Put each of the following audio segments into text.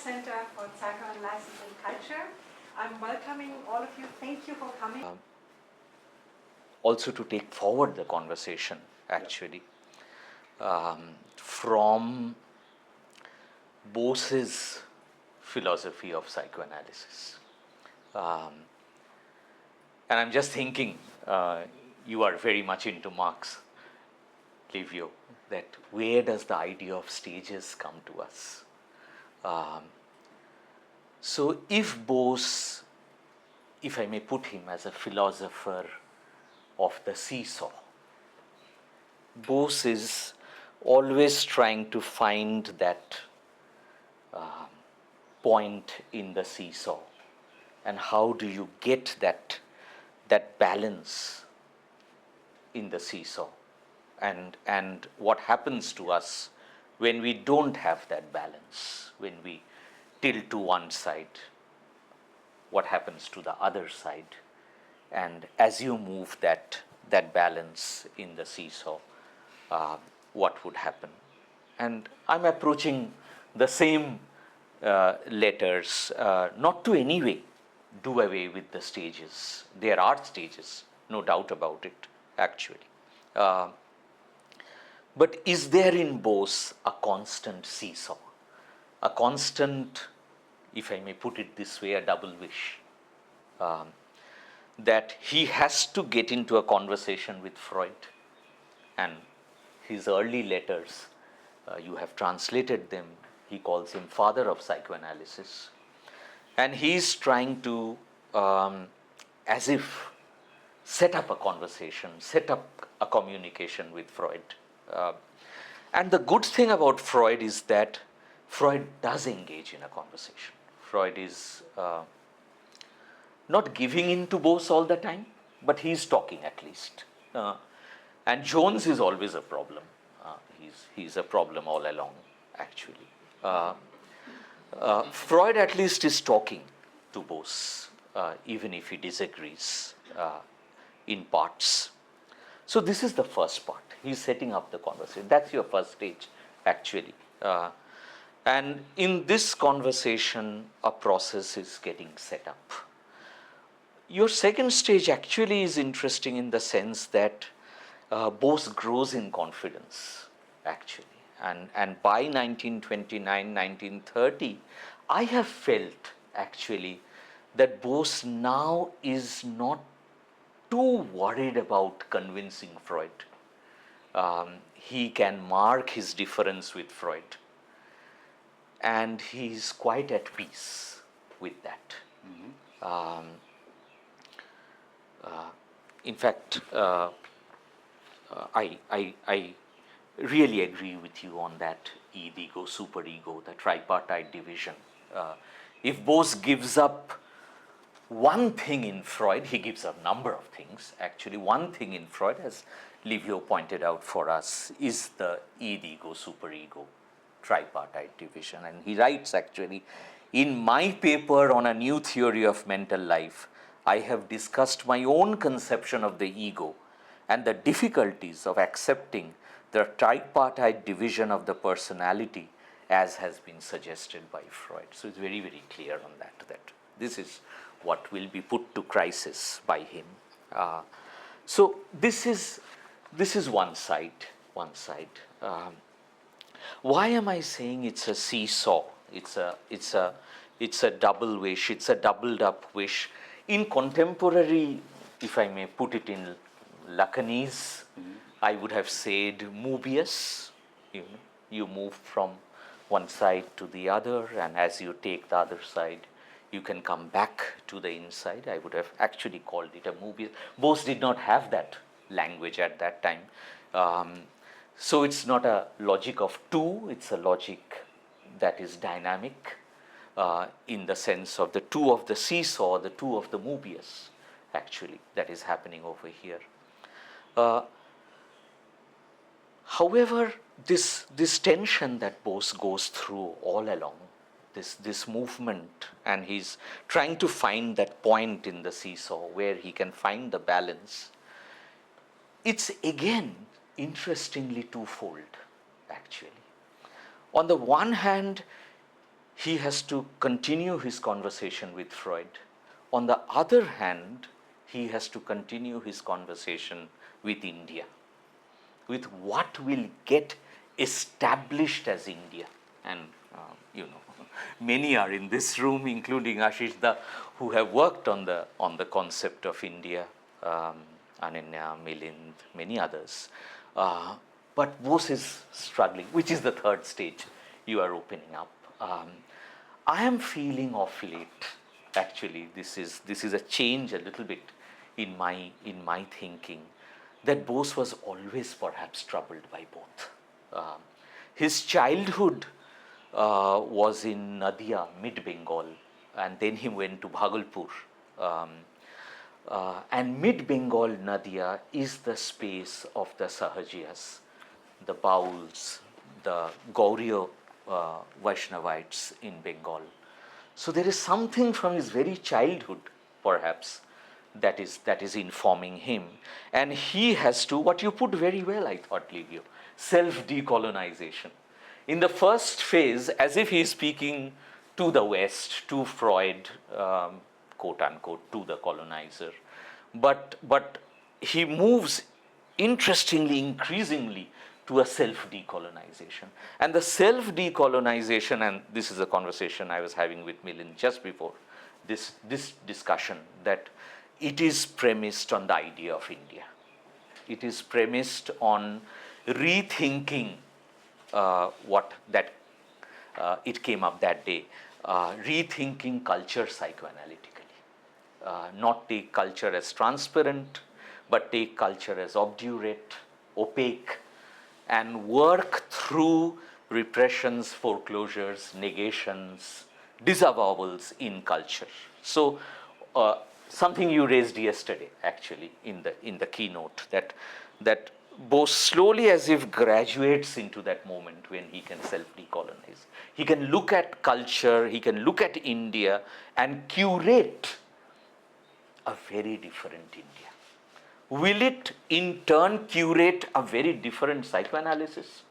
Centre for Psychoanalysis and Culture. I'm welcoming all of you. Thank you for coming. Also to take forward the conversation, actually, from Bose's philosophy of psychoanalysis. And I'm just thinking, you are very much into Marx, Livio, that where does the idea of stages come to us? So if Bose, if I may put him as a philosopher of the seesaw, Bose is always trying to find that point in the seesaw, and how do you get that balance in the seesaw, and what happens to us when we don't have that balance, when we tilt to one side, what happens to the other side, and as you move that balance in the seesaw, what would happen. And I'm approaching the same letters, not to any way do away with the stages. There are stages, no doubt about it, actually. But is there in Bose a constant seesaw, a constant, if I may put it this way, a double wish, that he has to get into a conversation with Freud, and his early letters, you have translated them, he calls him father of psychoanalysis, and he is trying to, as if, set up a conversation, set up a communication with Freud. And the good thing about Freud is that Freud does engage in a conversation. Freud is not giving in to Bose all the time, but he is talking at least. And Jones is always a problem. He's a problem all along, actually. Freud at least is talking to Bose, even if he disagrees in parts. So this is the first part. He's setting up the conversation. That's your first stage, actually. And in this conversation, a process is getting set up. Your second stage actually is interesting in the sense that Bose grows in confidence, actually. And by 1929, 1930, I have felt, actually, that Bose now is not too worried about convincing Freud. He can mark his difference with Freud, and he is quite at peace with that. Mm-hmm. In fact, I really agree with you on that ego, superego, the tripartite division. If Bose gives up one thing in Freud, he gives up a number of things. Actually, one thing in Freud, as Livio pointed out for us, is the ego, superego, tripartite division. And he writes, actually, in my paper on a new theory of mental life, I have discussed my own conception of the ego and the difficulties of accepting the tripartite division of the personality as has been suggested by Freud. So it's very, very clear on that this is what will be put to crisis by him. So this is one side. Why am I saying it's a seesaw? It's a double wish. It's a doubled up wish. In contemporary, if I may put it in Lacanese, I would have said Mobius. You move from one side to the other, and as you take the other side, you can come back to the inside. I would have actually called it a Mobius. Bose did not have that language at that time. So it's not a logic of two, it's a logic that is dynamic in the sense of the two of the seesaw, the two of the Mobius, actually, that is happening over here. However, this tension that Bose goes through all along, this movement, and he's trying to find that point in the seesaw where he can find the balance, it's again interestingly twofold, actually. On the one hand, he has to continue his conversation with Freud. On the other hand, he has to continue his conversation with India, with what will get established as India. And many are in this room, including Ashish Da, who have worked on the concept of India, Ananya, Milind, many others. But Bose is struggling, which is the third stage you are opening up. I am feeling of late, actually, this is a change a little bit in my thinking, that Bose was always perhaps troubled by both. His childhood was in Nadia, mid-Bengal, and then he went to Bhagalpur. And mid-Bengal Nadia is the space of the Sahajiyas, the Bauls, the Gauriya Vaishnavites in Bengal. So there is something from his very childhood, perhaps, that is informing him. And he has to, what you put very well, I thought, Livio, self-decolonization. In the first phase, as if he is speaking to the West, to Freud, quote unquote, to the colonizer. But he moves, interestingly, increasingly, to a self-decolonization. And the self-decolonization, and this is a conversation I was having with Milind just before this discussion, that it is premised on the idea of India. It is premised on rethinking it came up that day, rethinking culture psychoanalytically. Not take culture as transparent, but take culture as obdurate, opaque, and work through repressions, foreclosures, negations, disavowals in culture. So something you raised yesterday, actually, in the keynote, that Bose slowly, as if graduates into that moment when he can self-decolonize. He can look at culture, he can look at India and curate a very different India. Will it in turn curate a very different psychoanalysis?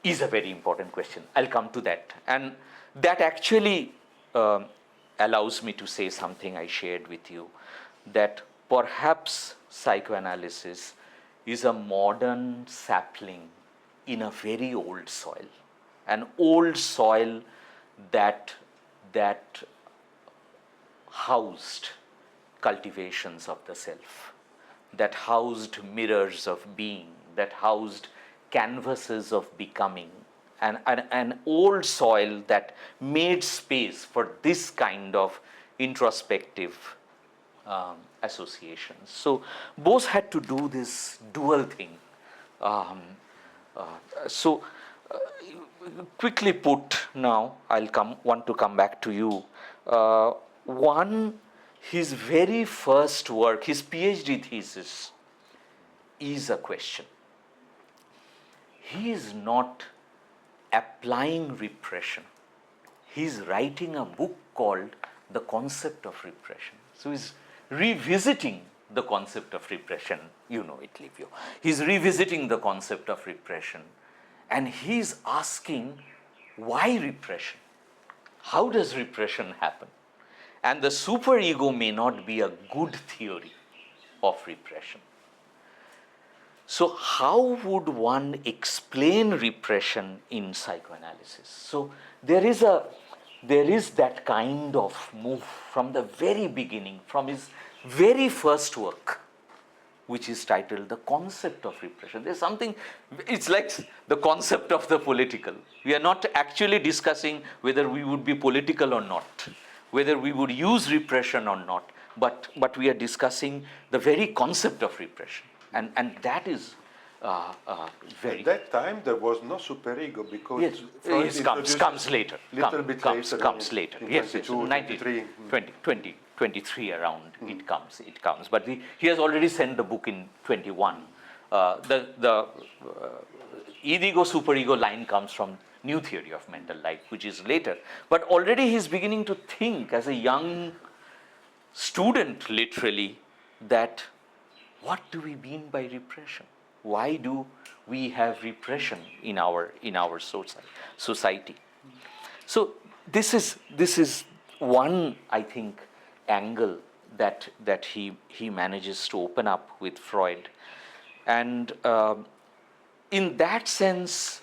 Is a very important question. I'll come to that. And that actually allows me to say something I shared with you, that perhaps psychoanalysis is a modern sapling in a very old soil, an old soil that housed cultivations of the self, that housed mirrors of being, that housed canvases of becoming, and an old soil that made space for this kind of introspective associations. So Bose had to do this dual thing. Quickly put, now I'll want to come back to you. One, his very first work, his PhD thesis, is a question. He is not applying repression. He is writing a book called The Concept of Repression. So he's revisiting the concept of repression. You know it, Livio. He's revisiting the concept of repression. And he's asking, why repression? How does repression happen? And the superego may not be a good theory of repression. So how would one explain repression in psychoanalysis? So there is that kind of move from the very beginning, from his very first work, which is titled The Concept of Repression. There's something, it's like the concept of the political. We are not actually discussing whether we would be political or not, whether we would use repression or not, but we are discussing the very concept of repression. And that is very... At that time, there was no superego because... Yes, it comes later. Comes later. Yes, 2023 around, it comes. But he has already sent the book in 21. The ego superego line comes from New Theory of Mental Life, which is later. But already he's beginning to think as a young student, literally, that what do we mean by repression? Why do we have repression in our society? So this is one, I think, angle that he manages to open up with Freud, and in that sense,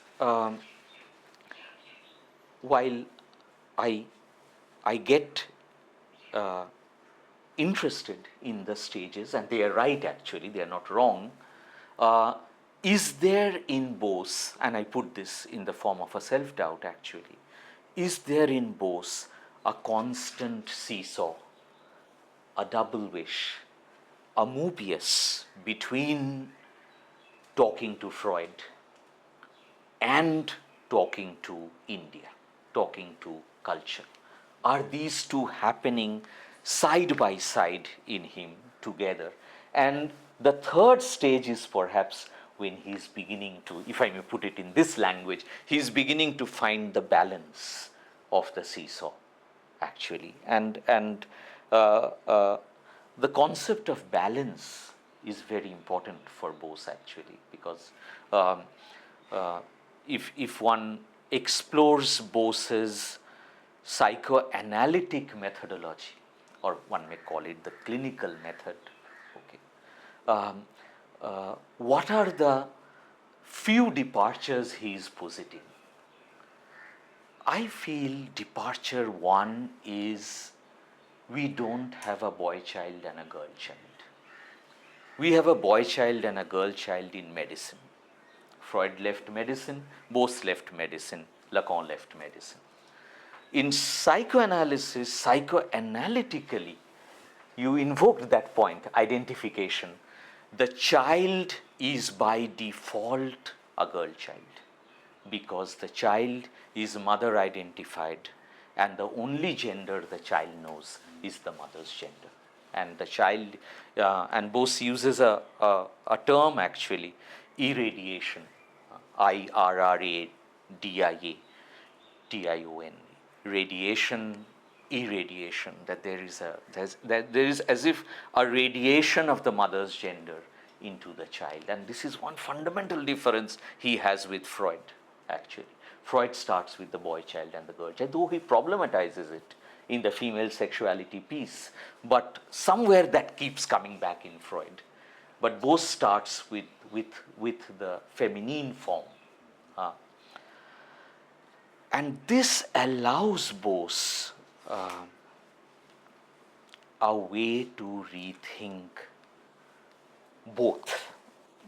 while I get interested in the stages, and they are right actually, they are not wrong. Uh, is there in Bose, and I put this in the form of a self-doubt actually, is there in Bose a constant seesaw, a double wish, a Mobius between talking to Freud and talking to India, talking to culture? Are these two happening side by side in him together? And the third stage is perhaps when he's beginning to, if I may put it in this language, he's beginning to find the balance of the seesaw, actually. And the concept of balance is very important for Bose, actually, because if one explores Bose's psychoanalytic methodology, or one may call it the clinical method, okay, what are the few departures he is positing? I feel departure one is we don't have a boy child and a girl child. We have a boy child and a girl child in medicine. Freud left medicine, Bose left medicine, Lacan left medicine. In psychoanalysis, psychoanalytically, you invoked that point, identification. The child is by default a girl child, because the child is mother identified, and the only gender the child knows is the mother's gender. And the child, and Bose uses a term actually, irradiation, IRRADIATION, radiation, irradiation, that there is as if a radiation of the mother's gender into the child. And this is one fundamental difference he has with Freud, actually. Freud starts with the boy child and the girl child, though he problematizes it in the female sexuality piece, but somewhere that keeps coming back in Freud. But Bose starts with the feminine form. And this allows Bose a way to rethink both.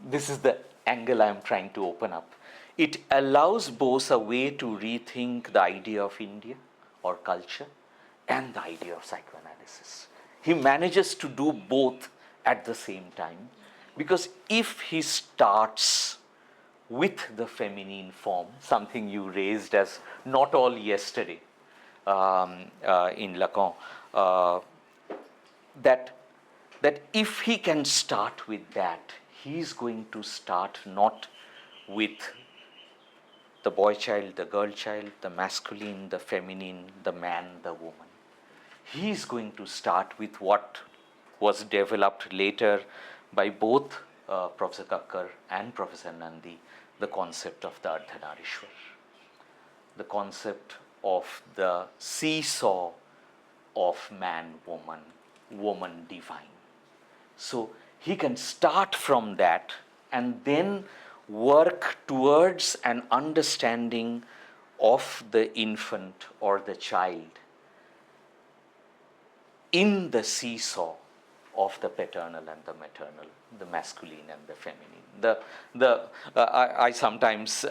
This is the angle I am trying to open up. It allows Bose a way to rethink the idea of India or culture and the idea of psychoanalysis. He manages to do both at the same time, because if he starts with the feminine form, something you raised as not all yesterday in Lacan, that if he can start with that, he's going to start not with the boy child, the girl child, the masculine, the feminine, the man, the woman. He's going to start with what was developed later by both Professor Kakar and Professor Nandi, the concept of the Ardhanarishwar, the concept of the seesaw of man, woman, woman, divine. So he can start from that and then work towards an understanding of the infant or the child in the seesaw of the paternal and the maternal, the masculine and the feminine. I sometimes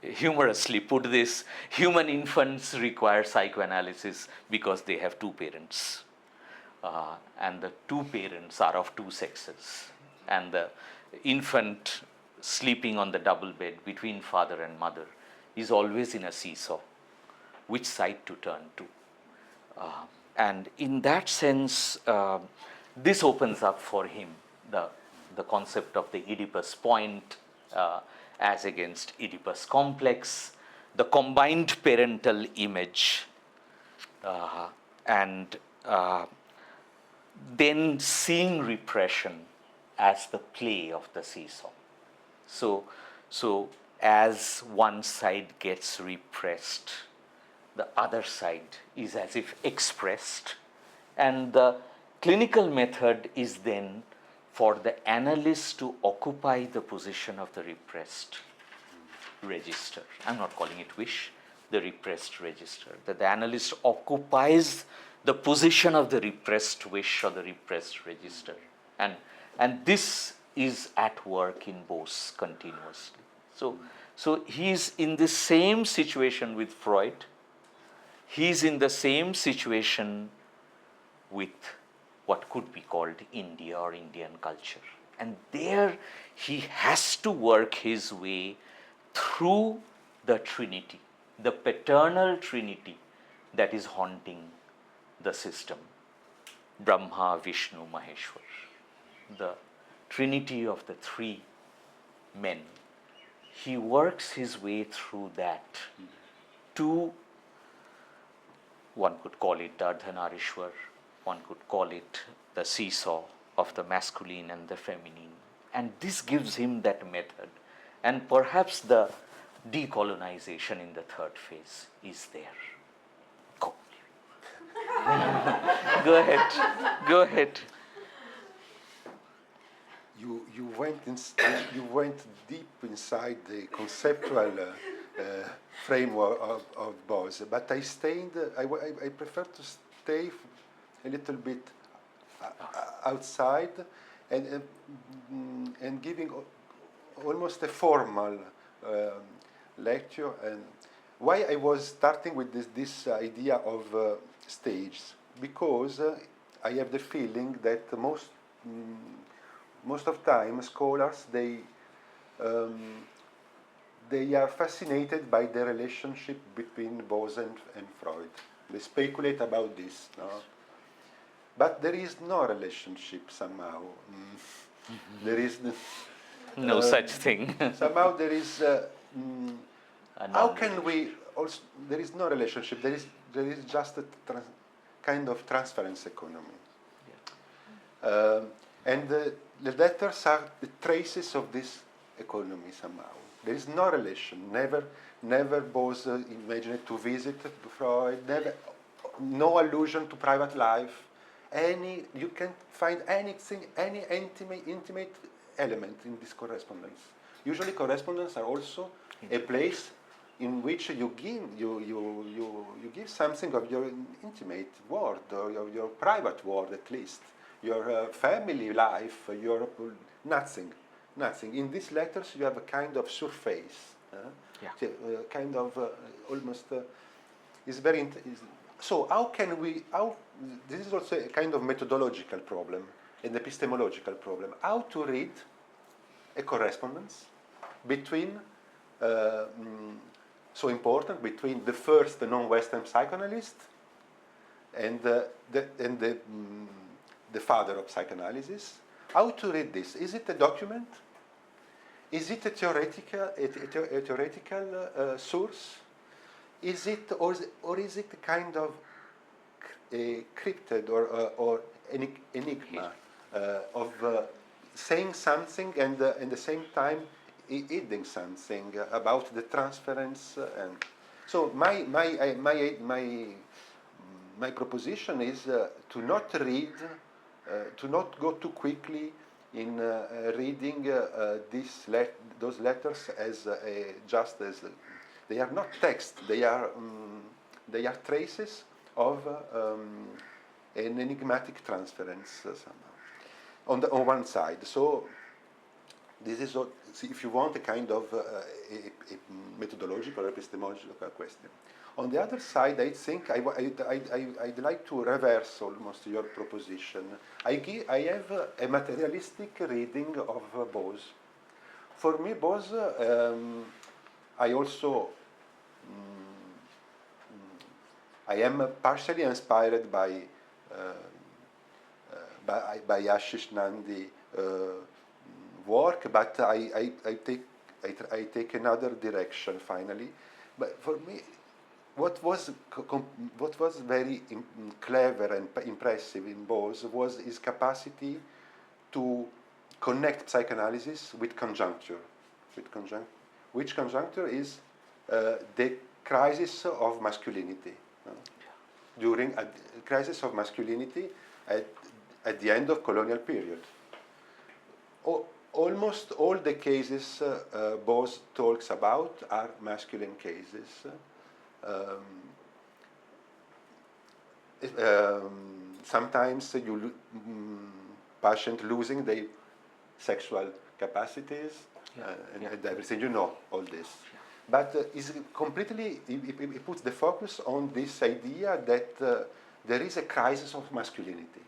humorously put this: human infants require psychoanalysis because they have two parents, and the two parents are of two sexes, and the infant sleeping on the double bed between father and mother is always in a seesaw, which side to turn to. And in that sense, this opens up for him the concept of the Oedipus point as against Oedipus complex, the combined parental image, and then seeing repression as the play of the seesaw. So as one side gets repressed, the other side is as if expressed, and the clinical method is then for the analyst to occupy the position of the repressed register. I'm not calling it wish, the repressed register. That the analyst occupies the position of the repressed wish or the repressed register. And this is at work in Bose continuously. So he is in the same situation with Freud. He is in the same situation with what could be called India or Indian culture. And there he has to work his way through the Trinity, the paternal Trinity that is haunting the system. Brahma, Vishnu, Maheshwar. The Trinity of the three men. He works his way through that to, one could call it Ardhanarishwar, one could call it the seesaw of the masculine and the feminine. And this gives him that method. And perhaps the decolonization in the third phase is there. Go. Go ahead. Go ahead. You went deep inside the conceptual framework of Bose, but I prefer to stay a little bit outside and giving almost a formal lecture. And why I was starting with this idea of stages, because I have the feeling that most of time scholars they are fascinated by the relationship between Bose and Freud. They speculate about this, no? But there is no relationship somehow. There is no such thing. Somehow there is. How can we also? There is no relationship. There is just a kind of transference economy. Yeah. And the letters are the traces of this economy somehow. There is no relation. Never Bose imagined to visit Freud. No allusion to private life. You can find anything, any intimate element in this correspondence. Usually, correspondence are also a place in which you give something of your intimate world or your private world, at least. Your family life, your nothing. In these letters, you have a kind of surface, kind of almost. Is very. So how can we? This is also a kind of methodological problem, an epistemological problem. How to read a correspondence between, so important, between the first non-Western psychoanalyst and the father of psychoanalysis. How to read this? Is it a document? Is it a theoretical source? Is it or is it a kind of a cryptid or an enigma of saying something and at the same time hiding something about the transference? And so my proposition is to not read, to not go too quickly in reading those letters as just as they are not text. They are traces of an enigmatic transference somehow on one side. So this is, if you want, a kind of a methodological or epistemological question. On the other side, I think I'd like to reverse almost your proposition. I have a materialistic reading of Bose. For me, Bose, I also I am partially inspired by Ashish Nandi's work, but I take another direction finally. But for me, what was very clever and impressive in Bose was his capacity to connect psychoanalysis with conjuncture. Which conjuncture is the crisis of masculinity. During a crisis of masculinity at the end of colonial period. Almost all the cases Bose talks about are masculine cases. Sometimes patient losing their sexual capacities and everything, you know all this. But is completely, it puts the focus on this idea that there is a crisis of masculinity.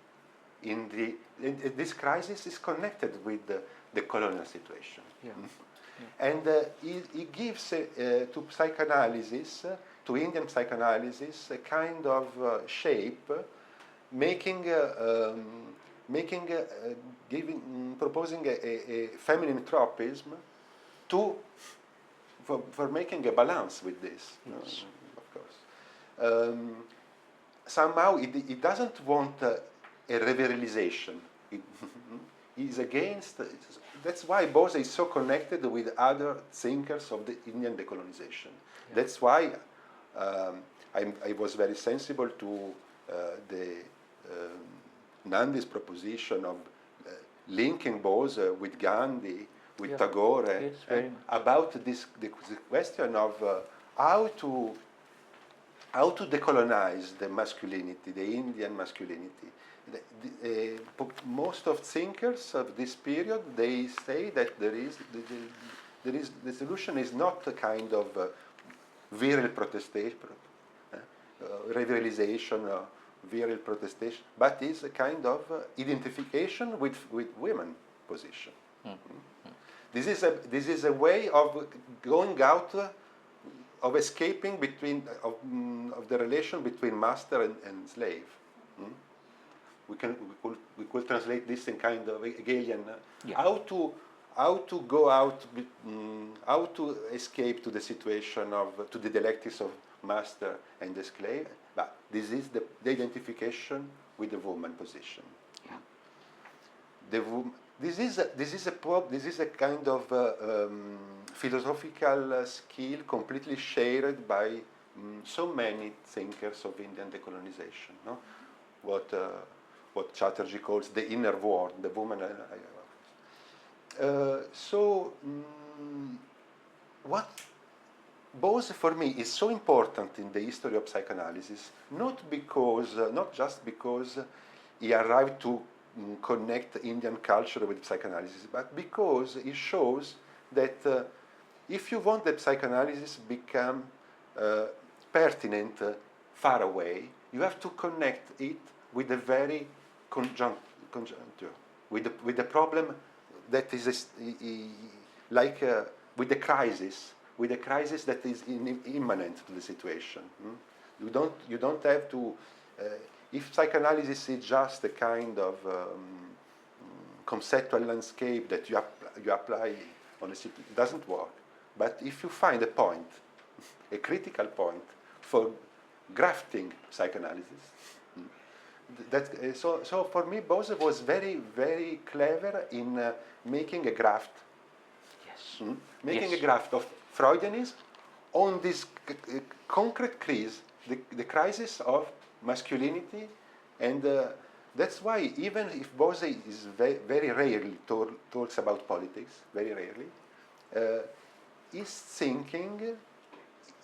This crisis is connected with the colonial situation. And he gives to psychoanalysis, to Indian psychoanalysis, a kind of shape, proposing a feminine tropism for making a balance with this. Yes. Of course. Somehow it doesn't want a revirilization. He's against. That's why Bose is so connected with other thinkers of the Indian decolonization. That's why I was very sensible to the Nandi's proposition of linking Bose with Gandhi, with Tagore, about the question of how to decolonize the masculinity, the Indian masculinity. Most of thinkers of this period, they say that the solution is not a kind of virile protestation, revirilization, virile protestation, but is a kind of identification with women position. This is a way of going out, of escaping between of the relation between master and slave. We could translate this in kind of Hegelian. How to go out, how to escape to the situation to the dialectics of master and the slave. But this is the identification with the woman position. This is a kind of philosophical skill completely shared by so many thinkers of Indian decolonization. No? What Chatterjee calls the inner world, the woman. What Bose for me is so important in the history of psychoanalysis, not just because he arrived to connect Indian culture with psychoanalysis, but because it shows that if you want that psychoanalysis become pertinent far away, you have to connect it with the very conjuncture, with the problem that is with the crisis that is immanent to the situation. You don't have to. If psychoanalysis is just a kind of conceptual landscape that you apply on a situation, it doesn't work. But if you find a point, a critical point for grafting psychoanalysis, so for me, Bose was very, very clever in making a graft. Yes. Making a graft of Freudianism on this concrete crisis, the crisis of masculinity, and that's why even if Bose is very rarely talks about politics, very rarely, his thinking,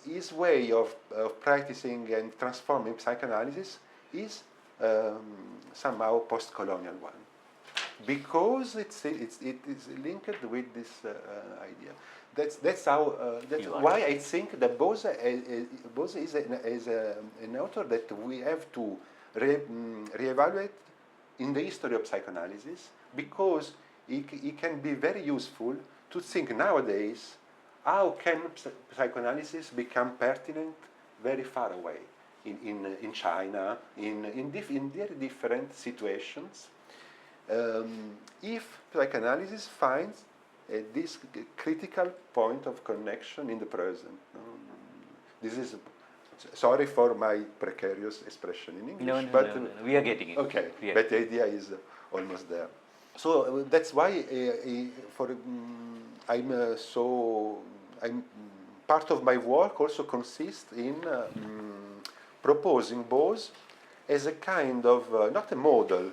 his way of practicing and transforming psychoanalysis is somehow post-colonial one, because it is linked with this idea. That's why I think that Bose is an author that we have to reevaluate in the history of psychoanalysis, because it can be very useful to think nowadays how can psychoanalysis become pertinent very far away in China, in very different situations. If psychoanalysis finds this critical point of connection in the present. This is, sorry for my precarious expression in English, but we are getting it. Okay, but the idea is almost there. So that's why I'm part of my work also consists in proposing Bose as a kind of, not a model,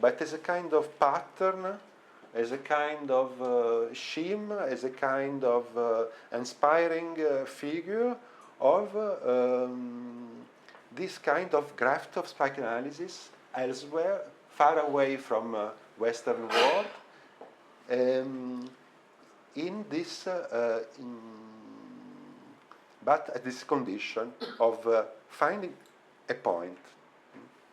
but as a kind of pattern, as a kind of scheme, as a kind of inspiring figure of this kind of graft of psychoanalysis elsewhere, far away from Western world, in this, but at this condition of finding a point,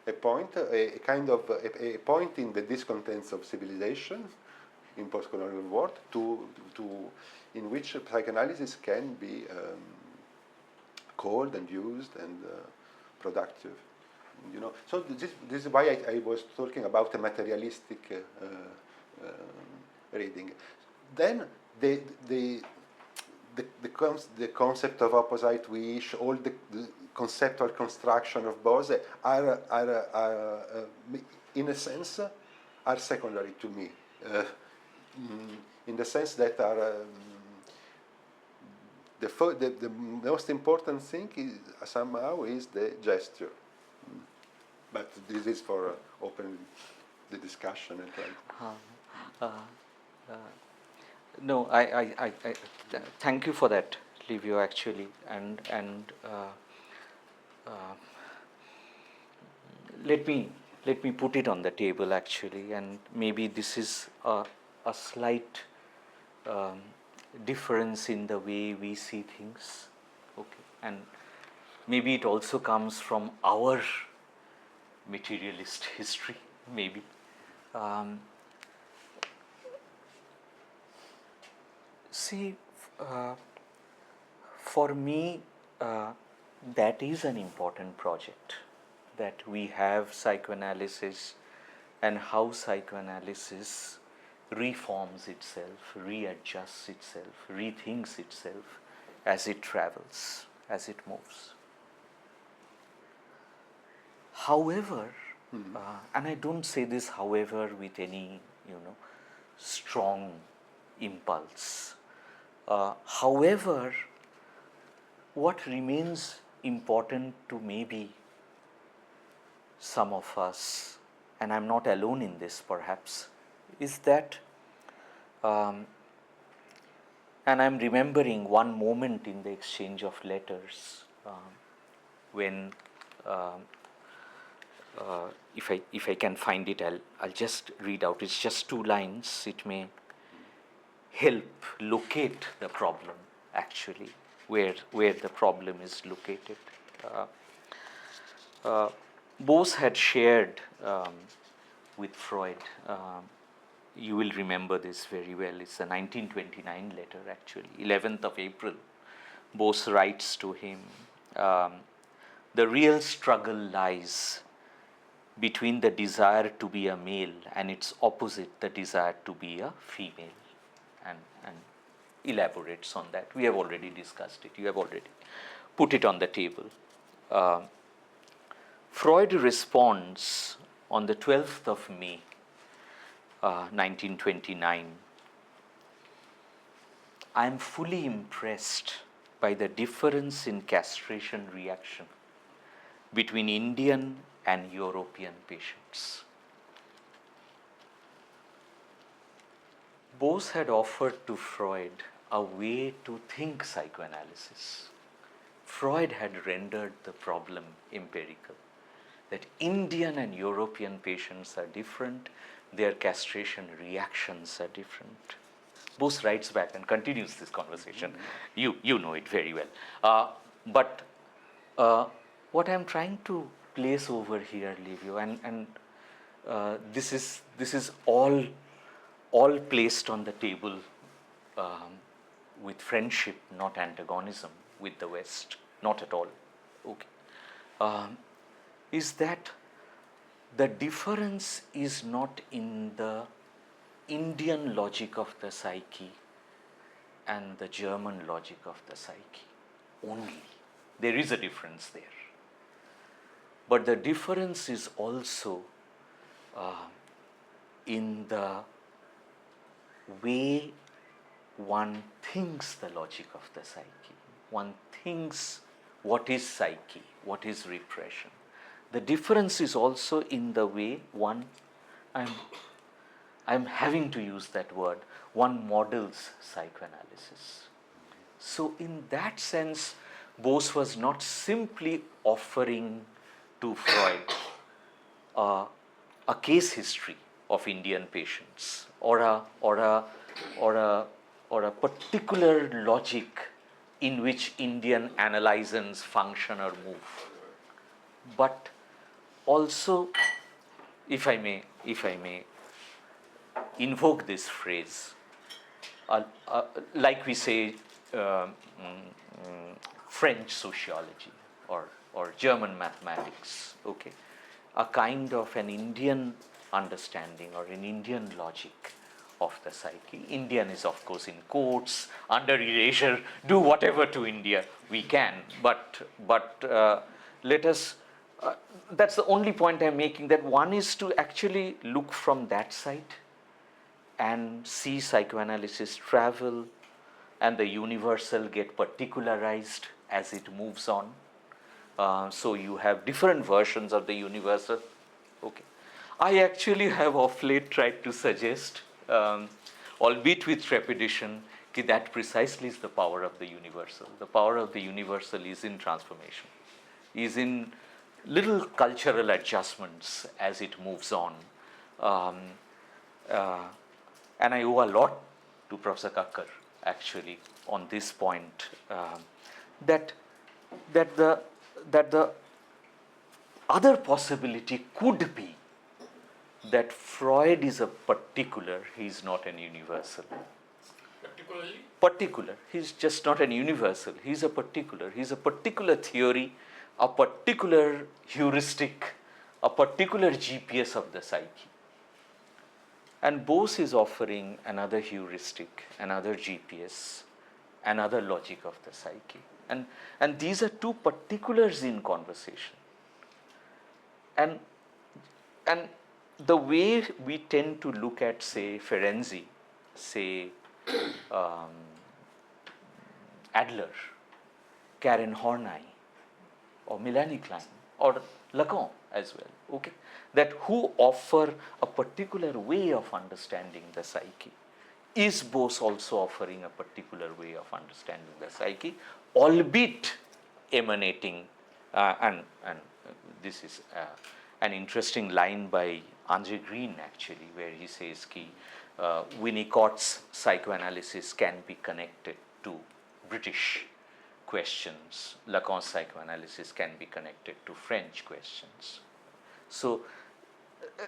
a kind of a point in the discontents of civilization in post-colonial world, in which psychoanalysis can be called and used and productive. You know, so this is why I was talking about a materialistic reading. Then the concept of opposite wish, all the conceptual construction of Bose are in a sense, are secondary to me, in the sense that are the most important thing is somehow is the gesture. But this is for opening the discussion and trying. No, I thank you for that, Livio, actually, and let me put it on the table, actually, and maybe this is a slight difference in the way we see things, okay, and maybe it also comes from our materialist history, maybe. See, for me, that is an important project, that we have psychoanalysis and how psychoanalysis reforms itself, readjusts itself, rethinks itself as it travels, as it moves. However, and I don't say this however with any, strong impulse. However, what remains important to maybe some of us, and I'm not alone in this perhaps, is that, and I'm remembering one moment in the exchange of letters when, if I can find it, I'll just read out. It's just 2 lines. It may help locate the problem, actually, where the problem is located. Bose had shared with Freud, you will remember this very well, it's a 1929 letter, actually, 11th of April. Bose writes to him, the real struggle lies between the desire to be a male and its opposite, the desire to be a female, and elaborates on that. We have already discussed it. You have already put it on the table. Freud responds on the 12th of May, 1929. I am fully impressed by the difference in castration reaction between Indian and European patients. Bose had offered to Freud a way to think psychoanalysis. Freud had rendered the problem empirical, that Indian and European patients are different, their castration reactions are different. Bose writes back and continues this conversation. You know it very well. But what I'm trying to place over here, Livio, and this is all placed on the table with friendship, not antagonism with the West, not at all. Okay, is that the difference is not in the Indian logic of the psyche and the German logic of the psyche only. There is a difference there. But the difference is also in the way one thinks the logic of the psyche. one thinks what is psyche, what is repression. The difference is also in the way I'm having to use that word, one models psychoanalysis. So in that sense, Bose was not simply offering to Freud a case history of Indian patients or a particular logic in which Indian analyzans function or move, but also, if I may invoke this phrase, like we say, French sociology or German mathematics, okay, a kind of an Indian understanding or an Indian logic of the psyche. Indian is, of course, in quotes, under erasure, do whatever to India we can, but let us, that's the only point I'm making, that one is to actually look from that side and see psychoanalysis travel and the universal get particularized as it moves on. So you have different versions of the universal. Okay, I actually have of late tried to suggest, albeit with trepidation, that precisely is the power of the universal. The power of the universal is in transformation, is in little cultural adjustments as it moves on. And I owe a lot to Professor Kakar, actually, on this point, that the other possibility could be that Freud is a particular, he is not an universal. Particular, he's just not an universal, he's a particular theory, a particular heuristic, a particular GPS of the psyche. And Bose is offering another heuristic, another GPS, another logic of the psyche. And these are two particulars in conversation. And the way we tend to look at, say, Ferenczi, say, Adler, Karen Horney, or Melanie Klein, or Lacan as well, okay, that who offer a particular way of understanding the psyche. Is Bose also offering a particular way of understanding the psyche, albeit emanating, and this is an interesting line by Andre Green, actually, where he says Winnicott's psychoanalysis can be connected to British questions, Lacan's psychoanalysis can be connected to French questions. So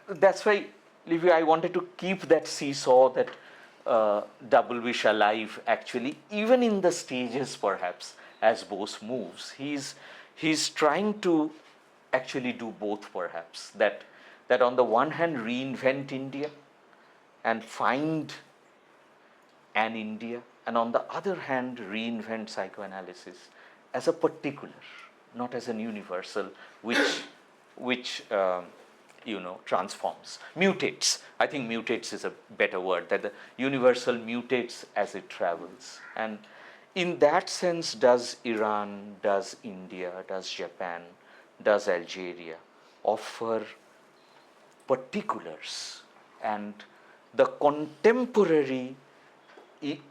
that's why, Livio, I wanted to keep that seesaw, that double wish alive, actually, even in the stages perhaps as Bose moves. He's trying to actually do both, perhaps, that on the one hand reinvent India and find an India, and on the other hand reinvent psychoanalysis as a particular, not as an universal, which transforms, mutates. I think mutates is a better word, that the universal mutates as it travels. And in that sense, does Iran, does India, does Japan, does Algeria offer particulars? And the contemporary,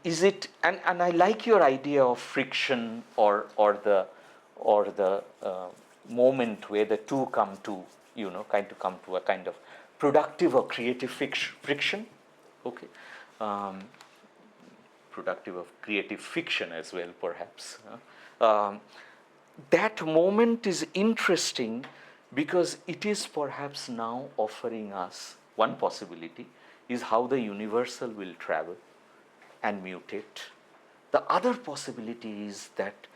is it, and I like your idea of friction or the moment where the two come to, come to a kind of productive or creative friction, okay, productive of creative fiction as well, perhaps. That moment is interesting because it is perhaps now offering us one possibility, is how the universal will travel and mutate. The other possibility is that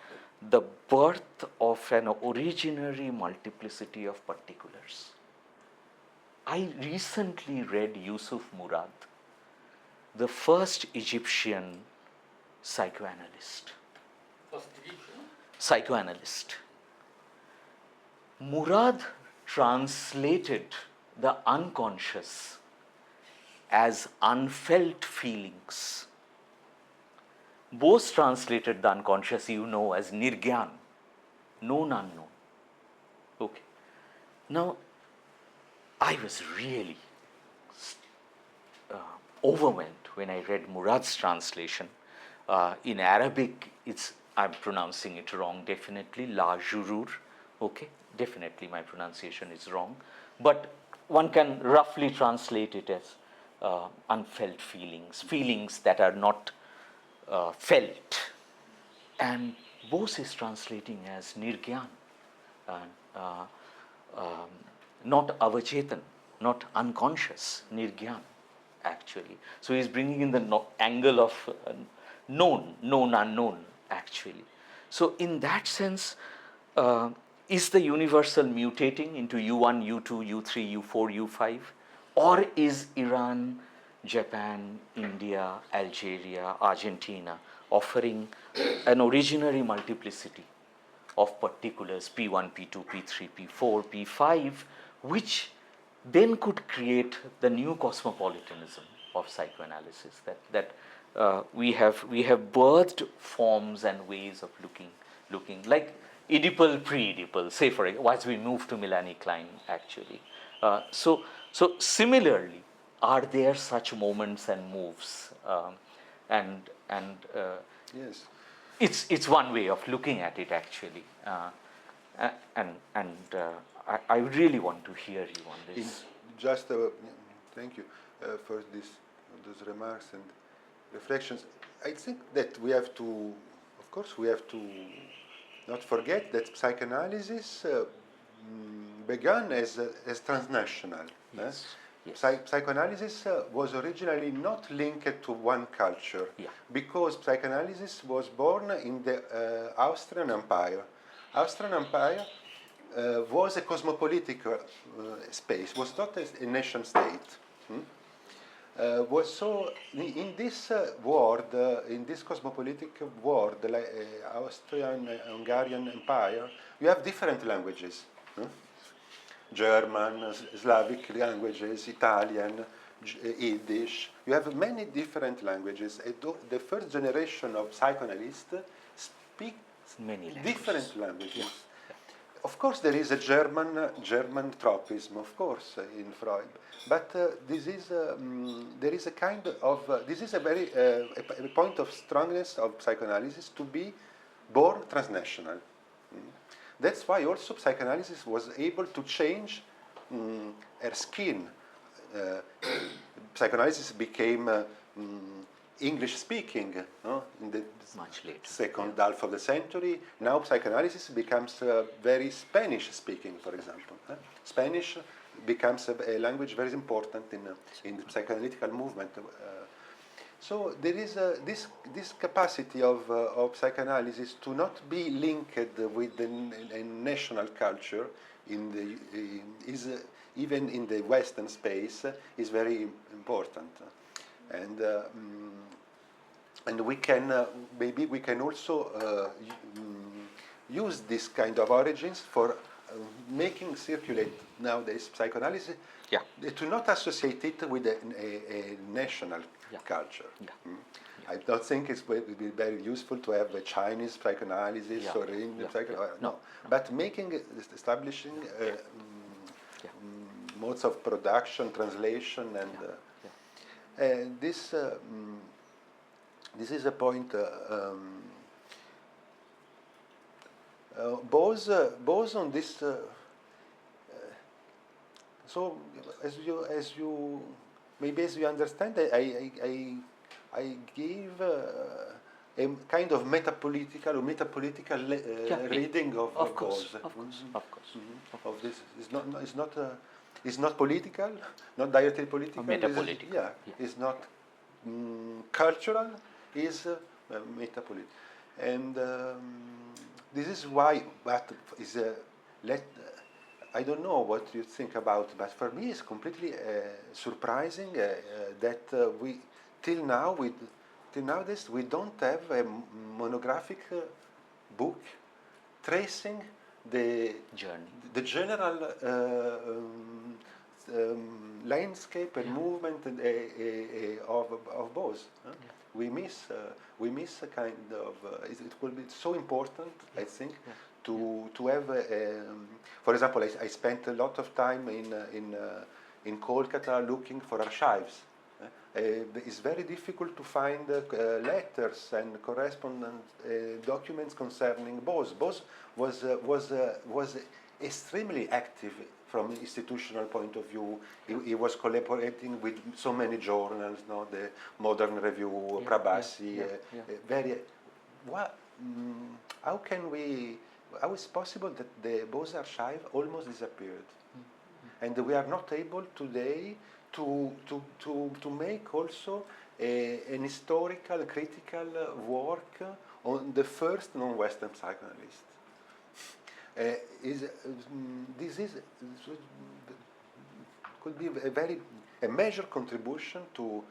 the birth of an originary multiplicity of particulars. I recently read Yusuf Murad, the first Egyptian psychoanalyst. Murad translated the unconscious as unfelt feelings. Bose translated the unconscious, as nirgyan, known unknown. Okay. Now, I was really overwhelmed when I read Murad's translation. In Arabic, I'm pronouncing it wrong, definitely, la jurur. Okay, definitely my pronunciation is wrong. But one can roughly translate it as unfelt feelings, feelings that are not felt. And Bose is translating as nirgyan, not avachetan, not unconscious, nirgyan, actually. So he's bringing in the angle of known, unknown, actually. So in that sense, is the universal mutating into U1, U2, U3, U4, U5? Or is Iran, Japan, India, Algeria, Argentina offering an originary multiplicity of particulars P1, P2, P3, P4, P5, which then could create the new cosmopolitanism of psychoanalysis, that we have birthed forms and ways of looking like Oedipal, pre-Oedipal, say for example, as we move to Melanie Klein, actually. So similarly, are there such moments and moves? Yes. It's one way of looking at it, actually. I really want to hear you on this. Just thank you for those remarks and reflections. I think that we have to, of course, not forget that psychoanalysis began as transnational. Yes. Yes. Psychoanalysis was originally not linked to one culture, because psychoanalysis was born in the Austrian Empire. Austrian Empire was a cosmopolitical space, was not a nation state. So in this world, in this cosmopolitic world, like Austrian, Hungarian Empire, you have different languages. German, Slavic languages, Italian, Yiddish. You have many different languages. The first generation of psychoanalysts speak many different languages. Of course, there is a German tropism, of course, in Freud, but this is a very a point of strongness of psychoanalysis to be born transnational. That's why also psychoanalysis was able to change her skin. Psychoanalysis became English speaking in the much later. Second half of the century. Now psychoanalysis becomes very Spanish speaking, for example. Spanish becomes a language very important in the psychoanalytical movement. So there is this capacity of psychoanalysis to not be linked with a national culture even in the Western space is very important, and we can maybe we can also use this kind of origins for making circulate nowadays psychoanalysis. To not associate it with a national culture. I don't think it would be very useful to have a Chinese psychoanalysis or Indian psychoanalysis. No, but establishing modes of production, translation, and this is a point. Bose on this. So as you understand, I give a kind of metapolitical reading of Bose. Of course. Of this is not political, not directly political. Metapolitical. It's not cultural. Is metapolitical, and this is why. But is I don't know what you think about, but for me it's completely surprising that we till nowadays we don't have a monographic book tracing the general landscape and movement of Bose. we miss a kind of it will be so important, I think, to have for example, I spent a lot of time in Kolkata looking for archives. It's very difficult to find letters and correspondence documents concerning Bose. Bose was extremely active from an institutional point of view. He was collaborating with so many journals, the Modern Review, Prabhasi. Very. How can we? How is it possible that the Bose archive almost disappeared, and we are not able today to make also an historical, critical work on the first non-Western psychoanalyst. Could be a major contribution to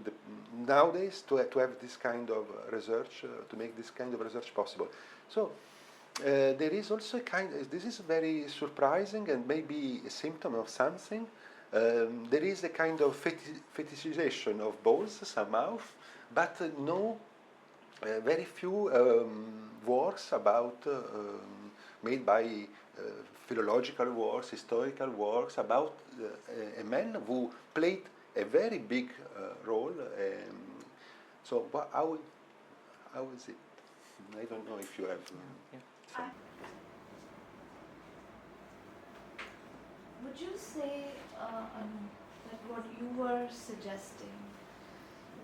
the nowadays to have this kind of research, to make this kind of research possible. So there is also a kind. This is very surprising and maybe a symptom of something. There is a kind of fetishization of Bose somehow, but no. Very few works about made by philological works, historical works about a man who played a very big role. So how is it? I don't know if you have some. Would you say that what you were suggesting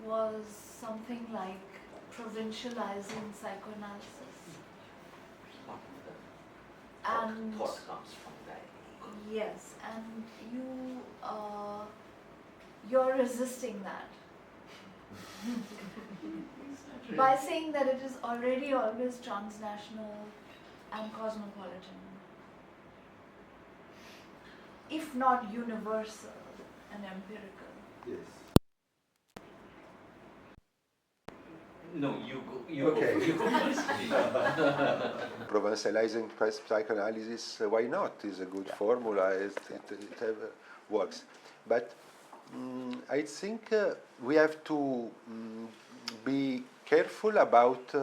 was something like provincializing psychoanalysis? And thought comes from that. yes, and you're resisting that by saying that it is already always transnational and cosmopolitan, if not universal and empirical. Yes. No, you go. Okay. You go first. Provincializing psychoanalysis, why not? Is a good formula. It works. But I think we have to be careful about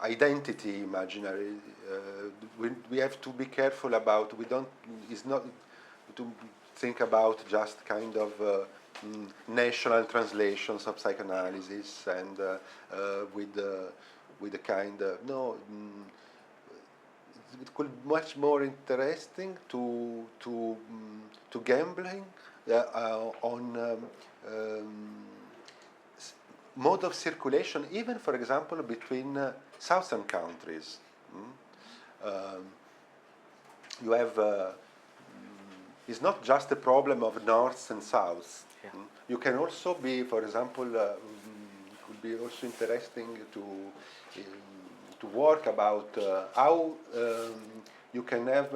identity imaginary. We have to be careful about. It's not to think about just kind of national translations of psychoanalysis and with the kind of it could be much more interesting to gambling on mode of circulation, even for example between southern countries. You have it's not just a problem of north and south. You can also be, for example, it could be also interesting to work about how you can have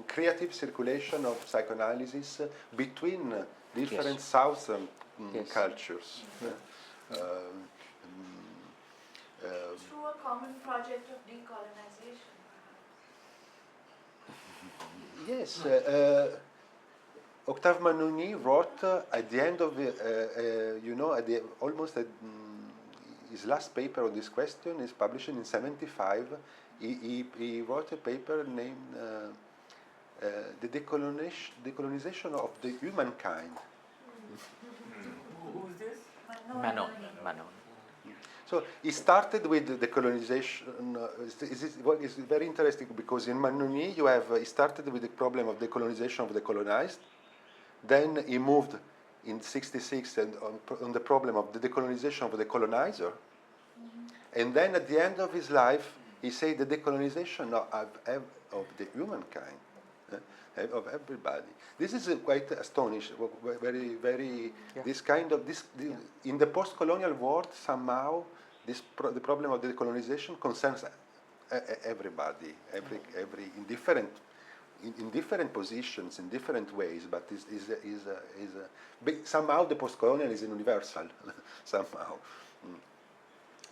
creative circulation of psychoanalysis between different southern cultures. Through a common project of decolonization, perhaps. Yes. Octave Manoni wrote at the end of his last paper on this question is published in '75. He wrote a paper named "The Decolonization of the Humankind." Who is this? Manon. So he started with the colonization. It's very interesting because in Manoni he started with the problem of decolonization of the colonized. Then he moved in '66 and on the problem of the decolonization of the colonizer. And then at the end of his life, he said the decolonization of the humankind, of everybody. This is quite astonishing, very, very, this kind of, in the post-colonial world, somehow, the problem of the decolonization concerns everybody, every in different positions, in different ways, but somehow the post-colonial is universal, somehow.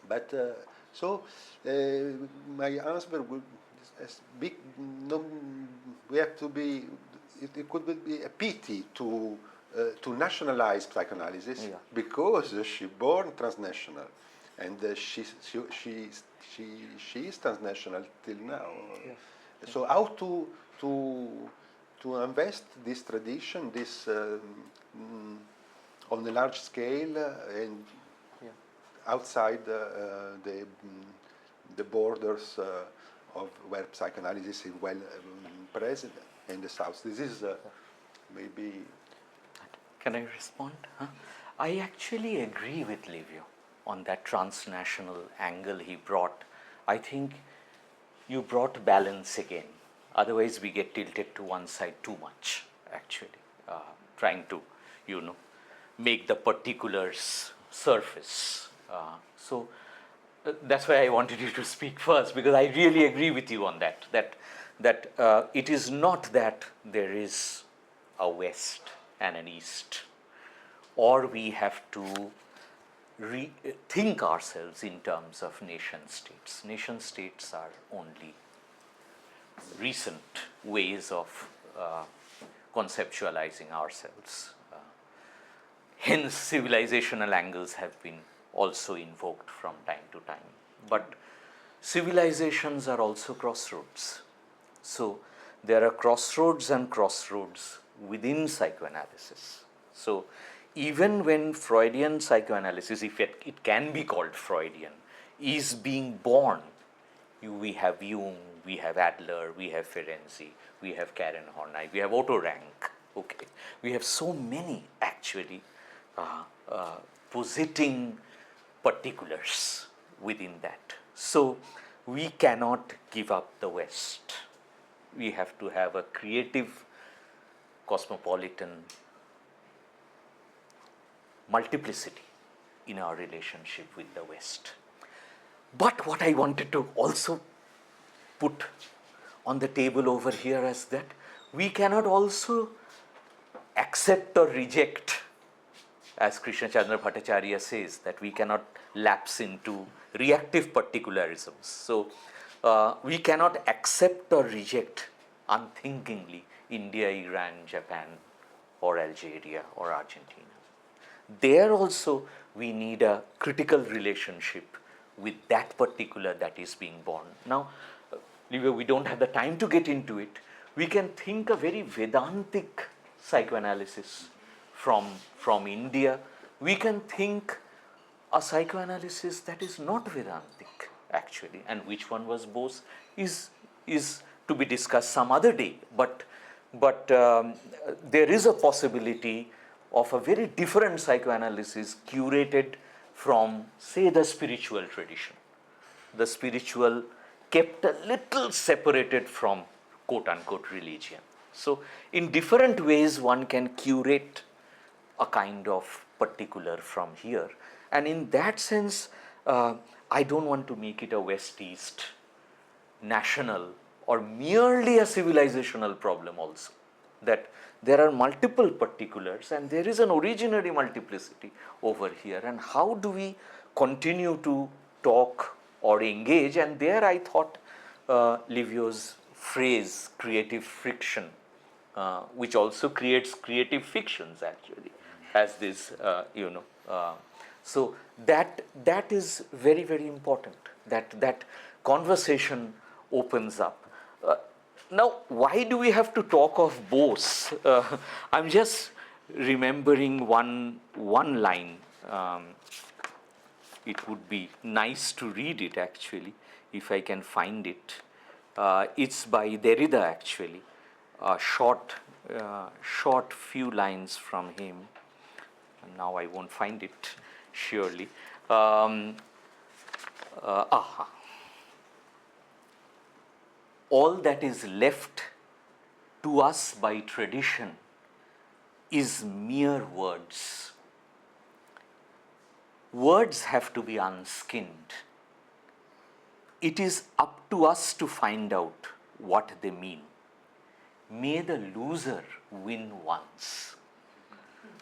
But my answer would we have to be. it could be a pity to nationalize psychoanalysis Yeah. because she born transnational, and she is transnational till now. Yeah. So how to invest this tradition, this on a large scale and outside the borders of where psychoanalysis is well present in the South. This is maybe. Can I respond? Huh? I actually agree with Livio on that transnational angle he brought. I think you brought balance again. Otherwise, we get tilted to one side too much, actually, trying to, make the particulars surface. So that's why I wanted you to speak first, because I really agree with you on that it is not that there is a West and an East, or we have to think ourselves in terms of nation states. Nation states are only recent ways of conceptualizing ourselves. Hence, civilizational angles have been also invoked from time to time. But civilizations are also crossroads. So there are crossroads and crossroads within psychoanalysis. So even when Freudian psychoanalysis, if it can be called Freudian, is being born, we have Jung, we have Adler, we have Ferenczi, we have Karen Horney, we have Otto Rank. Okay, we have so many actually positing particulars within that. So we cannot give up the West. We have to have a creative, cosmopolitan multiplicity in our relationship with the West. But what I wanted to also put on the table over here is that we cannot also accept or reject, as Krishna Chandra Bhattacharya says, that we cannot lapse into reactive particularisms. So we cannot accept or reject unthinkingly India, Iran, Japan, or Algeria, or Argentina. There also we need a critical relationship with that particular that is being born. Now, Livio, we don't have the time to get into it. We can think a very Vedantic psychoanalysis from India. We can think a psychoanalysis that is not Vedantic, actually, and which one was Bose is to be discussed some other day. But there is a possibility of a very different psychoanalysis curated from, say, the spiritual tradition. The spiritual kept a little separated from quote-unquote religion. So in different ways one can curate a kind of particular from here. And in that sense, I don't want to make it a West-East national or merely a civilizational problem also. That there are multiple particulars and there is an originary multiplicity over here. And how do we continue to talk or engage? And there I thought Livio's phrase, creative friction, which also creates creative fictions actually, has this, so that is very, very important, that conversation opens up. Now, why do we have to talk of Bose? I'm just remembering one line. It would be nice to read it actually, if I can find it. It's by Derrida actually, a short few lines from him. And now I won't find it surely. All that is left to us by tradition is mere words. Words have to be unskinned. It is up to us to find out what they mean. May the loser win once.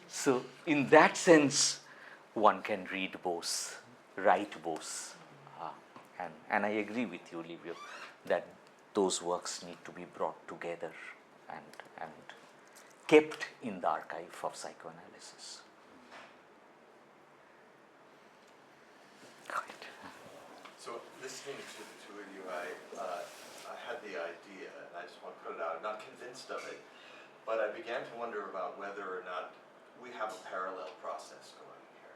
So in that sense, one can read Bose, write Bose. And I agree with you, Livio, that those works need to be brought together and kept in the archive of psychoanalysis. Right. So listening to the two of you, I had the idea, and I just want to put it out. I'm not convinced of it, but I began to wonder about whether or not we have a parallel process going here.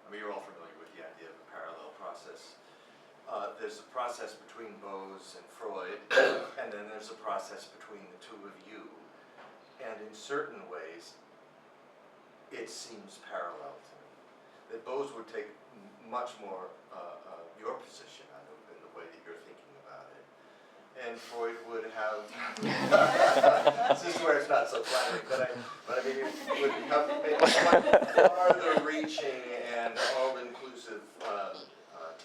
I mean, you're all familiar with the idea of a parallel process. There's a process between Bose and Freud, and then there's a process between the two of you. And in certain ways, it seems parallel to me. That Bose would take much more your position, Anup, in the way that you're thinking about it. And Freud would have, this is where it's not so flattering, but I mean, it would become maybe much farther reaching and all-inclusive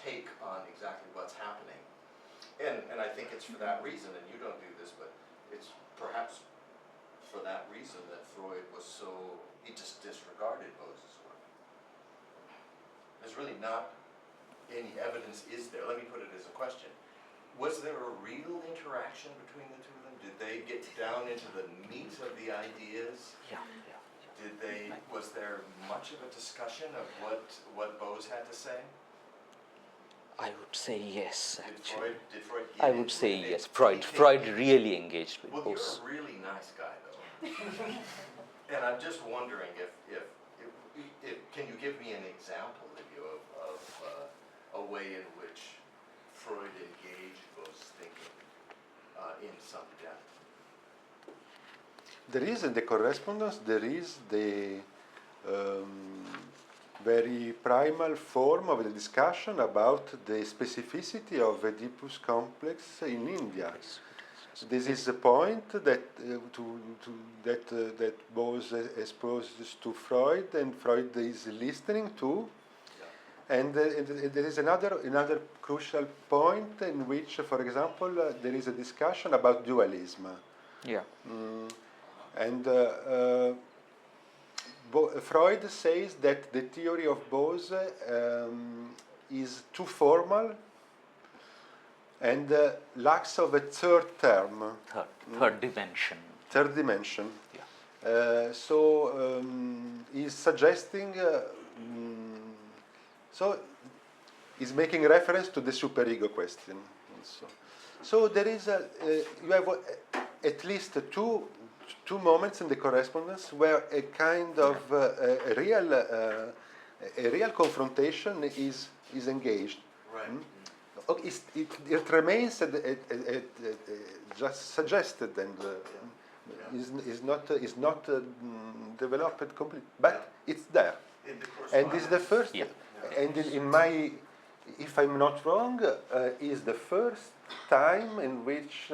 take on exactly what's happening. And I think it's for that reason, and you don't do this, but it's perhaps for that reason that Freud was so, he just disregarded Bose's work. There's really not any evidence, is there? Let me put it as a question. Was there a real interaction between the two of them? Did they get down into the meat of the ideas? Yeah. Did they, was there much of a discussion of what Bose had to say? I would say yes, actually. Did Freud get I into would say it? yes. Freud really engaged with Well, Bose. you're a really nice guy, though. And I'm just wondering if can you give me an example, Livio, of a way in which Freud engaged Bose's thinking in some depth? There is in the correspondence, there is the very primal form of the discussion about the specificity of Oedipus complex in India. This is the point that that Bose exposes to Freud, and Freud is listening to. And there is another crucial point in which, for example, there is a discussion about dualism. Yeah. And Freud says that the theory of Bose is too formal and lacks of a third term. Third dimension. Third dimension. Yeah. So he's suggesting, so he's making reference to the superego question also. So there is you have at least two moments in the correspondence where a kind of a real confrontation is engaged. Right. Okay, it remains just suggested and is not developed completely, but it's there. And this is the first. Yeah. And in my, if I'm not wrong, is the first time in which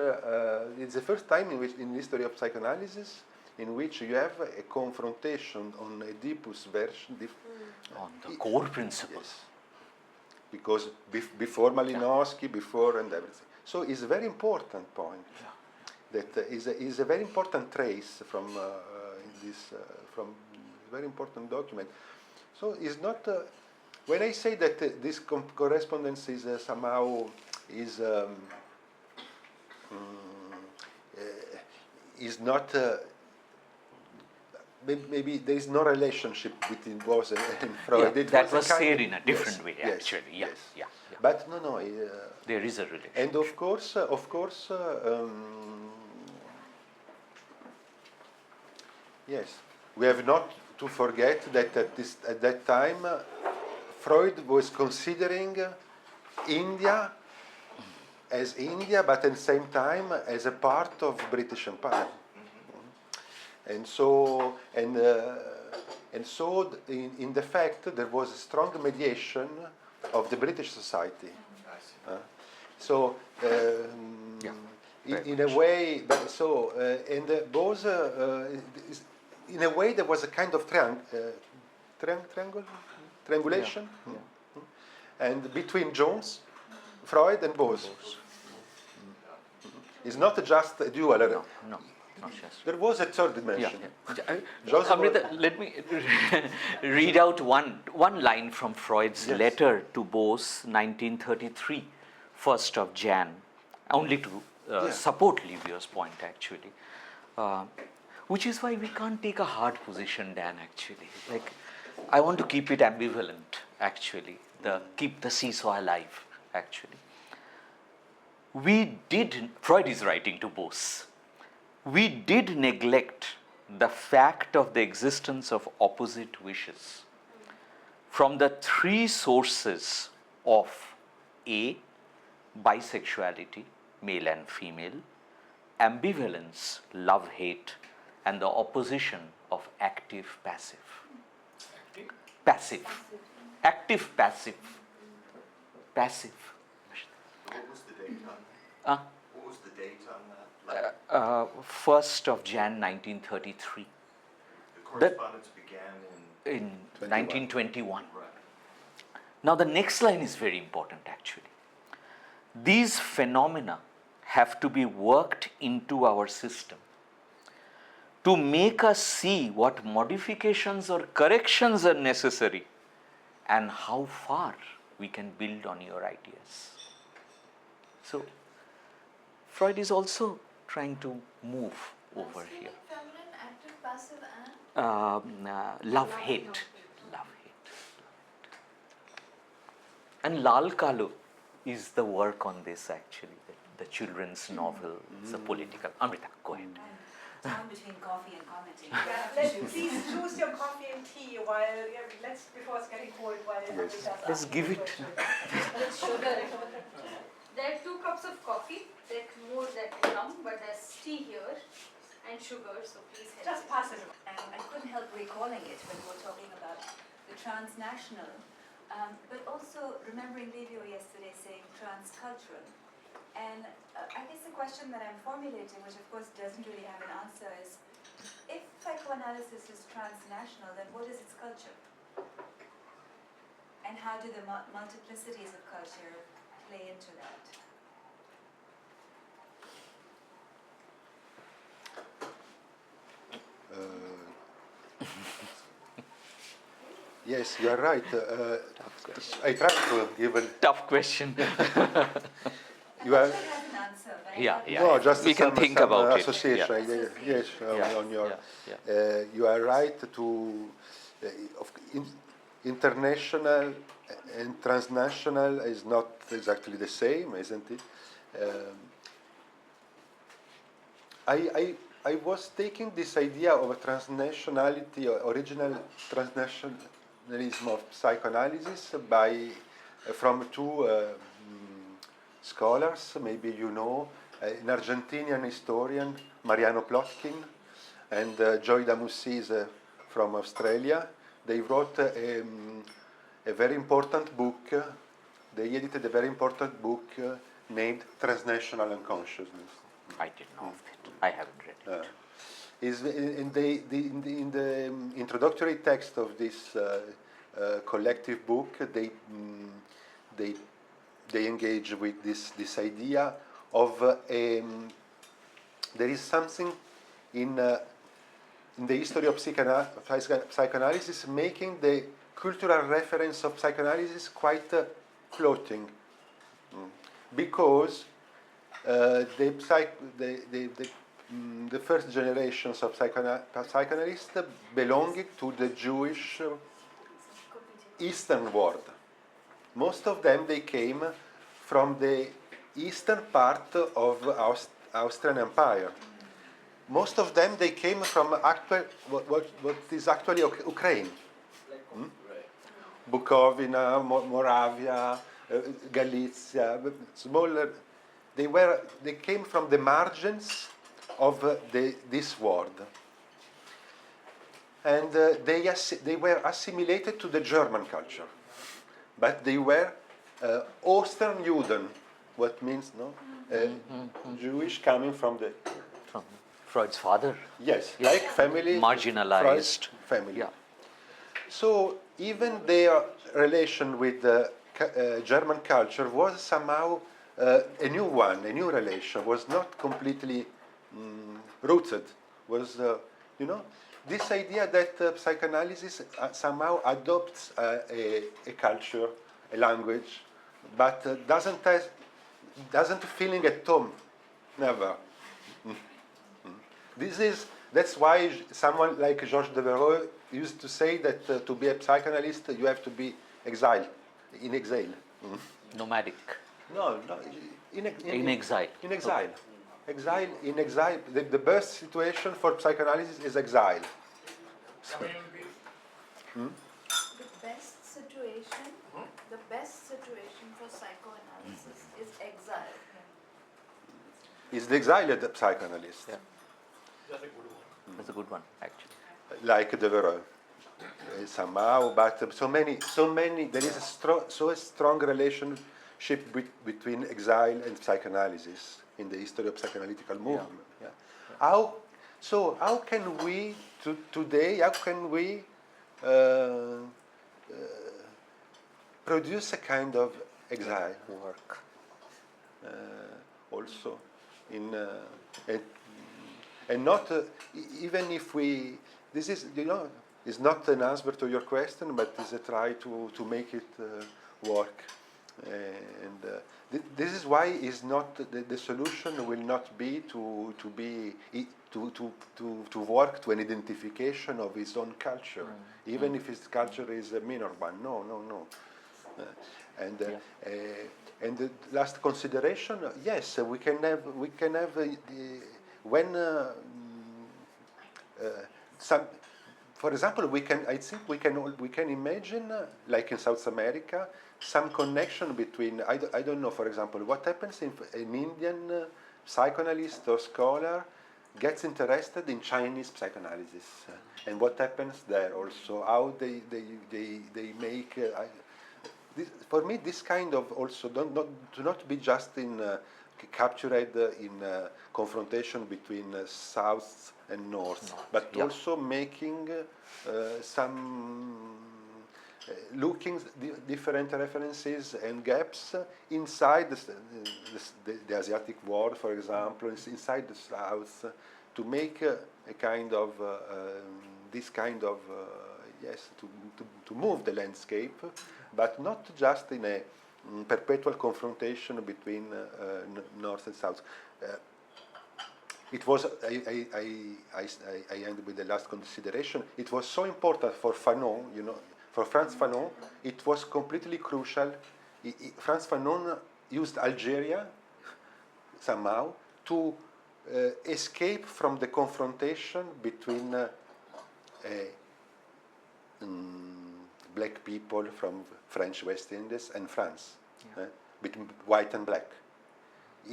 it's the first time in which in the history of psychoanalysis in which you have a confrontation on Oedipus version On the core principle. Yes. Because before Malinowski, before and everything. So it's a very important point. That is a very important trace from in this from a very important document. So it's not. When I say that this correspondence is somehow is not maybe there is no relationship between Bose and Freud. Yeah, that was said in a different way, actually. Yeah. But no. There is a relation. And of course, yes, we have not to forget that at that time, Freud was considering India as India, but at the same time as a part of British Empire. And so, in the fact, there was a strong mediation of the British society. So, in a way, but so, and Bose, in a way, there was a kind of triangulation, and between Jones, Freud, and Bose. It's not just a dual. No. There was a third dimension. Amrita, let me read out one line from Freud's letter to Bose, 1933, 1st of Jan, only to support Livio's point, actually. which is why we can't take a hard position, Dan, actually. Like, I want to keep it ambivalent, actually, keep the seesaw alive, actually. Freud is writing to Bose, we did neglect the fact of the existence of opposite wishes from the three sources of A, bisexuality, male and female, ambivalence, love, hate, and the opposition of active, passive. Passive. Active, passive. Passive. What was the date on that? What was the date on that? 1st of Jan 1933. The correspondence began In 21. 1921. Right. Now the next line is very important, actually. These phenomena have to be worked into our system to make us see what modifications or corrections are necessary and how far we can build on your ideas. So Freud is also trying to move over Masculine, here. feminine, active, passive, and Love, hate. Love, hate. And Lal Kalu is the work on this, actually, the children's novel, it's a political. Amrita, go ahead. Time between coffee and commenting. Please choose your coffee and tea before it's getting cold. Yes. Let's give it. With sugar. There are 2 cups of coffee. There's more that come, but there's tea here and sugar. So please help. Just pass it. I couldn't help recalling it when we were talking about the transnational, but also remembering Livio yesterday saying transcultural. And I guess the question that I'm formulating, which of course doesn't really have an answer, is if psychoanalysis is transnational, then what is its culture? And how do the multiplicities of culture play into that? Yes, you are right. I try to give a. Tough question. You are. I'm not sure it has an answer, but Yeah, I thought yeah. No, just We can some, think some about it. association. Yeah. Yes, Yeah, on your. yeah. You are right to. International and transnational is not exactly the same, isn't it? I was taking this idea of a transnationality, original transnationalism of psychoanalysis from 2 scholars, maybe you know, an Argentinian historian, Mariano Plotkin, and Joy Damussis from Australia. They wrote a very important book, they edited a very important book named Transnational Unconsciousness. I didn't know of it. I haven't read it. Is in the introductory text of this collective book, they engage with this idea of there is something in the history of psychoanalysis making the cultural reference of psychoanalysis quite floating, because the first generations of psychoanalysts belonging to the Jewish Eastern world. Most of them, they came from the eastern part of Austrian Empire. Most of them, they came from what is actually Ukraine. Bukovina, Moravia, Galicia, smaller. They came from the margins of this world, and they were assimilated to the German culture, but they were Osternjuden, what means Jewish coming from the Freud's father. yes, like family Marginalized. Freud's family. Yeah. So even their relation with the German culture was somehow a new one, a new relation, was not completely rooted. Was, this idea that psychoanalysis somehow adopts a culture, a language, but doesn't feeling at home, never. This is That's why someone like Georges Devereux used to say that to be a psychoanalyst you have to be in exile. Nomadic. No, In exile. In exile. In exile. The best situation for psychoanalysis is exile. The best situation for psychoanalysis is exile. Is the exiled psychoanalyst, Yeah. That's a good one, actually. like Devereux, somehow. But so many. There is a strong relationship between exile and psychoanalysis in the history of psychoanalytical movement. Yeah. How can we today? How can we produce a kind of exile work also in and not even if we this is is not an answer to your question, but is a try to make it work. This is why is not the solution will not be to work to an identification of his own culture, even if his culture is a minor one. No. And the last consideration, yes, we can have when some. For example, I think we can imagine, like in South America, some connection between, I don't know, for example, what happens if an Indian psychoanalyst or scholar gets interested in Chinese psychoanalysis, and what happens there also, how they make, for me, this kind of also, do not be just in captured in confrontation between South and North, but also making some looking different references and gaps inside the Asiatic world, for example, inside the South, to make a kind of this kind of yes, to move the landscape, but not just in a perpetual confrontation between North and South. It was, I end with the last consideration, it was so important for Fanon, for Frantz Fanon, it was completely crucial. Frantz Fanon used Algeria, somehow, to escape from the confrontation between black people from French West Indies and France, between white and black.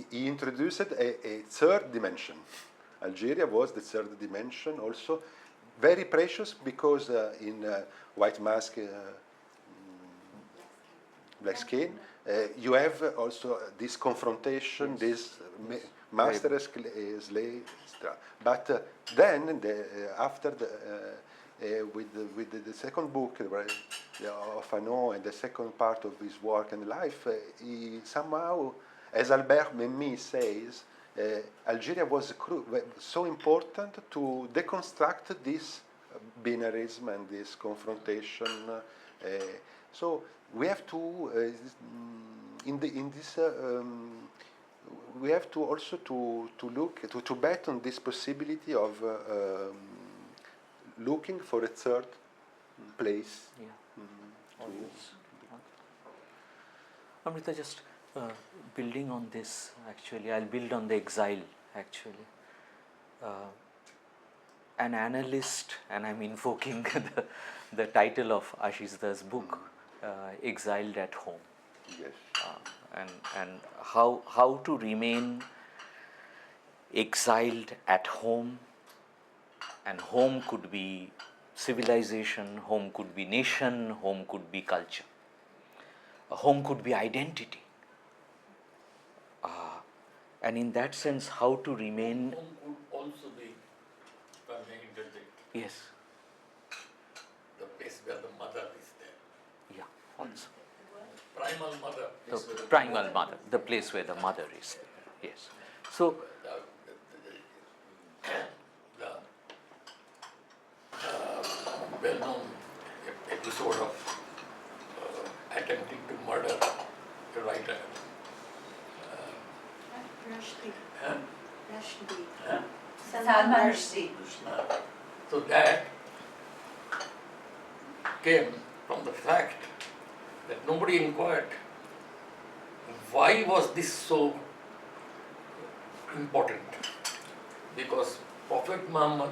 He introduced a third dimension. Algeria was the third dimension, also very precious because in white mask, black skin, you have also this confrontation, this master slave. But then, after with the second book of Fanon and the second part of his work and life, he somehow, as Albert Memmi says, Algeria was so important to deconstruct this binarism and this confrontation. So we have to, we have to also to bet on this possibility of looking for a third place. Amrita, just building on this, actually, I'll build on the exile, actually. An analyst, and I'm invoking the title of Ashish Dhar's book, Exiled at Home. Yes. And how to remain exiled at home, and home could be civilization, home could be nation, home could be culture, home could be identity. And in that sense, how to remain. Home could also be, if I may interject, Yes. the place where the mother is there. Yeah, also. Primal mother. The primal mother, the place where the mother is there. Yes. So, The well-known episode of attempting to murder a writer. Rushdie. Huh? Rushdie. Huh? Salman Rushdie. So that came from the fact that nobody inquired why was this so important. Because Prophet Muhammad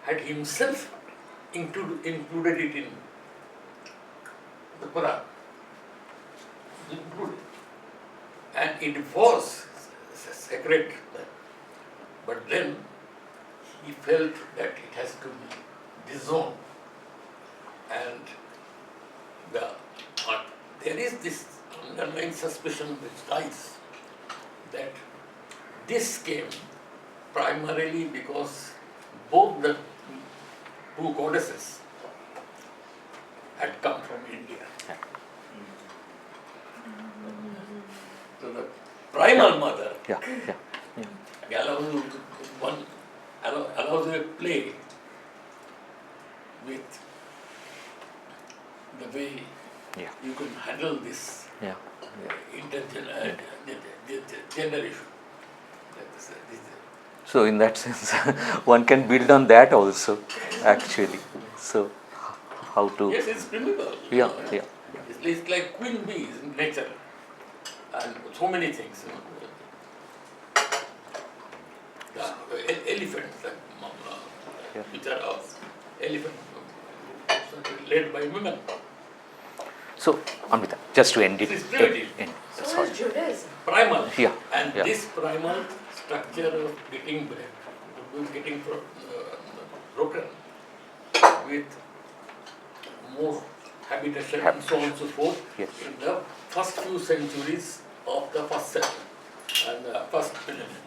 had himself included it in the Quran. Included. And it was sacred. But then he felt that it has to be disowned. And there is this underlying suspicion which dies that this came primarily because both the two goddesses had come from India. So the primal mother allows you to play with the way you can handle this gender issue. So in that sense, one can build on that also, actually. So how to? Yes, it's primable. Yeah. It's like queen bees in nature, and so many things. The elephants, which are elephants led by women. So, Amrita, just to end it. This is primitive. So is Judaism. Primal. Yeah. This primal structure of getting broken with more habitation and so on and so forth in the first few centuries of the first century and the first millennium.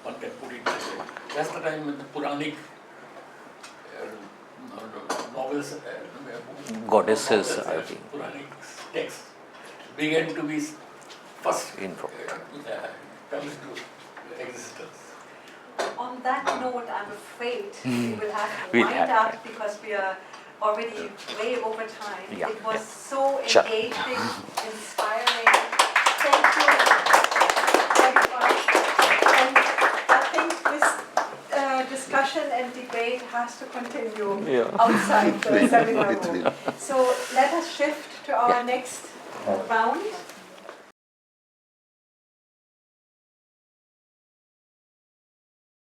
One can put it this way. That's the time when the Puranic novels, Goddesses, I think. Puranic texts began to be first comes to existence. On that note, I'm afraid we will have to wind up because we are already way over time. It was so engaging, inspiring. Thank you very much. And I think this discussion and debate has to continue outside the seminar room. So let us shift to our next round.